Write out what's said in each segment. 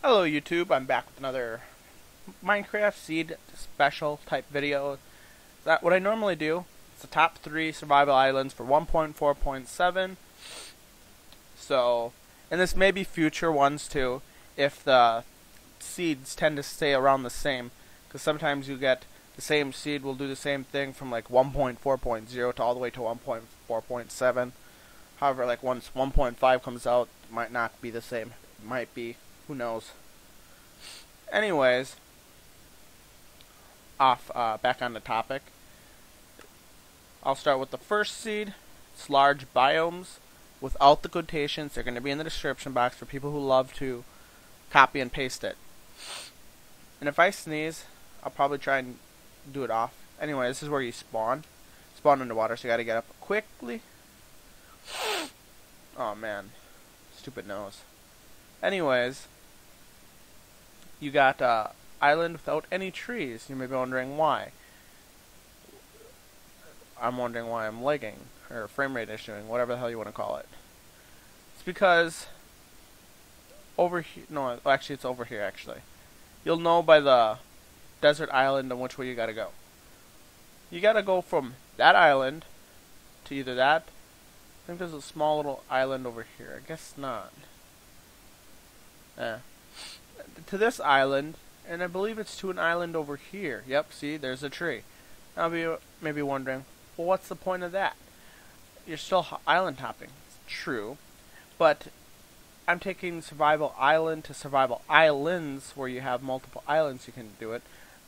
Hello YouTube, I'm back with another Minecraft seed special type video. That what I normally do. It's the top 3 survival islands for 1.4.7. So, and this may be future ones too, if the seeds tend to stay around the same. Because sometimes you get the same seed will do the same thing from like 1.4.0 to all the way to 1.4.7. However, like once 1.5 comes out, it might not be the same. It might be. Who knows? Anyways, back on the topic. I'll start with the first seed. It's large biomes without the quotations. They're going to be in the description box for people who love to copy and paste it. And if I sneeze, I'll probably try and do it off. Anyway, this is where you spawn. Spawn underwater, so you got to get up quickly. Oh man, stupid nose. Anyways, you got island without any trees. You may be wondering why. I'm wondering why I'm lagging, or frame rate issuing, whatever the hell you want to call it. It's because over here, no, actually it's over here actually. You'll know by the desert island on which way you gotta go. You gotta go from that island to either that. I think there's a small little island over here. I guess not. To this island, and I believe it's to an island over here. Yep, see, there's a tree. Now you may be wondering, well, what's the point of that? You're still island hopping. It's true, but I'm taking survival island to survival islands where you have multiple islands you can do it.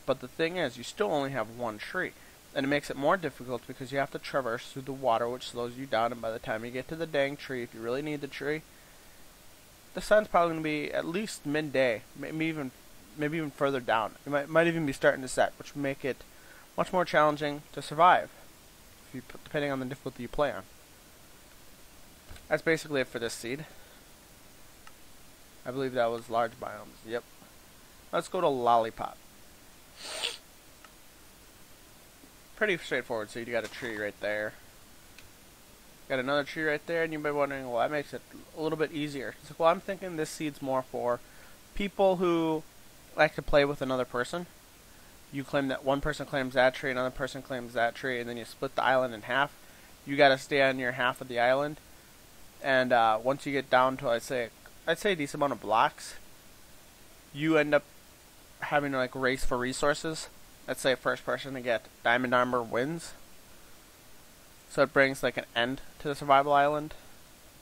But the thing is, you still only have one tree. And it makes it more difficult because you have to traverse through the water, which slows you down. And by the time you get to the dang tree, if you really need the tree, the sun's probably going to be at least midday, maybe even further down. It might even be starting to set, which would make it much more challenging to survive, depending on the difficulty you play on. That's basically it for this seed. I believe that was large biomes. Yep. Let's go to lollipop. Pretty straightforward seed. You got a tree right there. Got another tree right there, and you may be wondering, well, that makes it a little bit easier. It's like, well, I'm thinking this seed's more for people who like to play with another person. You claim that one person claims that tree, another person claims that tree, and then you split the island in half. You got to stay on your half of the island, and once you get down to, I'd say a decent amount of blocks, you end up having to like race for resources. Let's say first person to get diamond armor wins. So it brings like an end to the survival island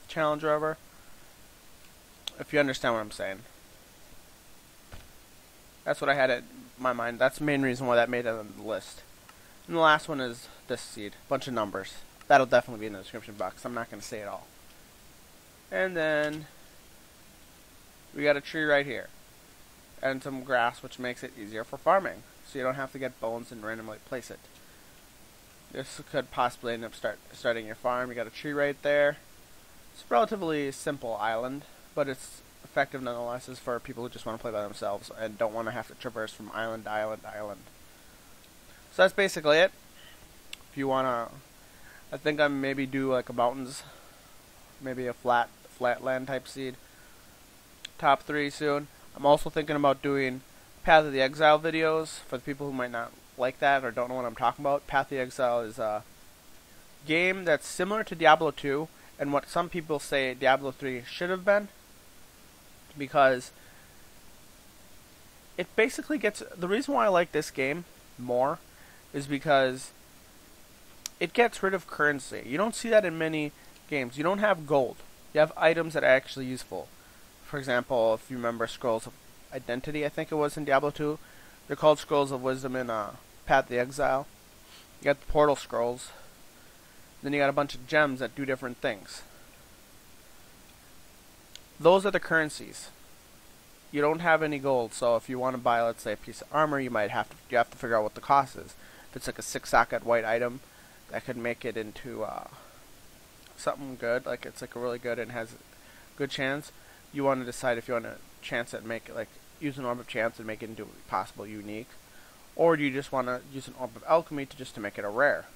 challenge or whatever. If you understand what I'm saying. That's what I had in my mind. That's the main reason why that made it on the list. And the last one is this seed. Bunch of numbers. That'll definitely be in the description box. I'm not going to say it all. And then we got a tree right here. And some grass, which makes it easier for farming. So you don't have to get bones and randomly place it. This could possibly end up starting your farm. You got a tree right there. It's a relatively simple island, but it's effective nonetheless. Is for people who just want to play by themselves and don't want to have to traverse from island to island to island. So that's basically it. If you wanna, I think I maybe do like a mountains, maybe a flatland type seed. Top 3 soon. I'm also thinking about doing Path of the Exile videos for the people who might not like that or don't know what I'm talking about. Path of the Exile is a game that's similar to Diablo 2 and what some people say Diablo 3 should have been, because it basically gets, the reason why I like this game more is because it gets rid of currency. You don't see that in many games. You don't have gold. You have items that are actually useful. For example, if you remember Scrolls of Identity, I think it was in Diablo 2, they're called Scrolls of Wisdom in Path of the Exile. You got the Portal Scrolls. Then you got a bunch of gems that do different things. Those are the currencies. You don't have any gold, so if you want to buy, let's say, a piece of armor, you have to figure out what the cost is. If it's like a 6-socket white item, that could make it into something good, like it's like a really good and has a good chance. You want to decide if you want to chance it and make it like use an orb of chance and make it into a possible unique, or do you just want to use an orb of alchemy to make it a rare?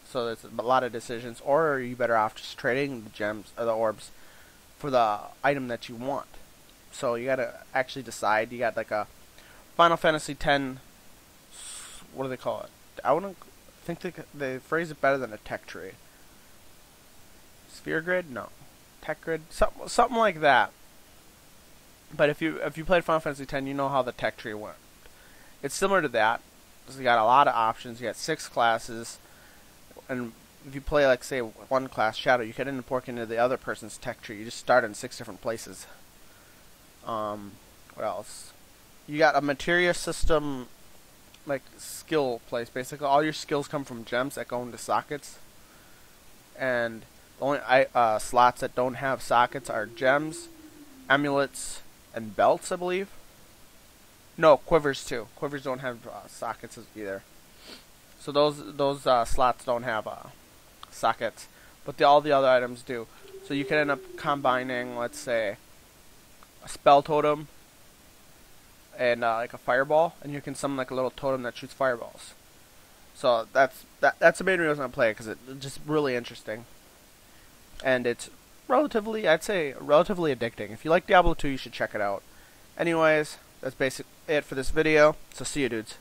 So there's a lot of decisions, or are you better off just trading the gems or the orbs for the item that you want? So you gotta actually decide. You got like a Final Fantasy X. What do they call it? I wouldn't think they phrase it better than a tech tree. Sphere grid? No. Tech grid? Something like that. But if you played Final Fantasy X, you know how the tech tree went. It's similar to that. So you got a lot of options. You got 6 classes, and if you play like say one class Shadow, you can end up working into the other person's tech tree. You just start in 6 different places. What else? You got a materia system, like skill place. Basically, all your skills come from gems that go into sockets, and the only slots that don't have sockets are gems, amulets, and belts, I believe. No, quivers too. Quivers don't have sockets either. So those slots don't have sockets, but all the other items do. So you can end up combining, let's say, a spell totem and like a fireball, and you can summon like a little totem that shoots fireballs. So that's the main reason I play it, because it's just really interesting, and it's relatively, I'd say, relatively addicting. If you like Diablo 2, you should check it out. Anyways, that's basically it for this video. So see you, dudes.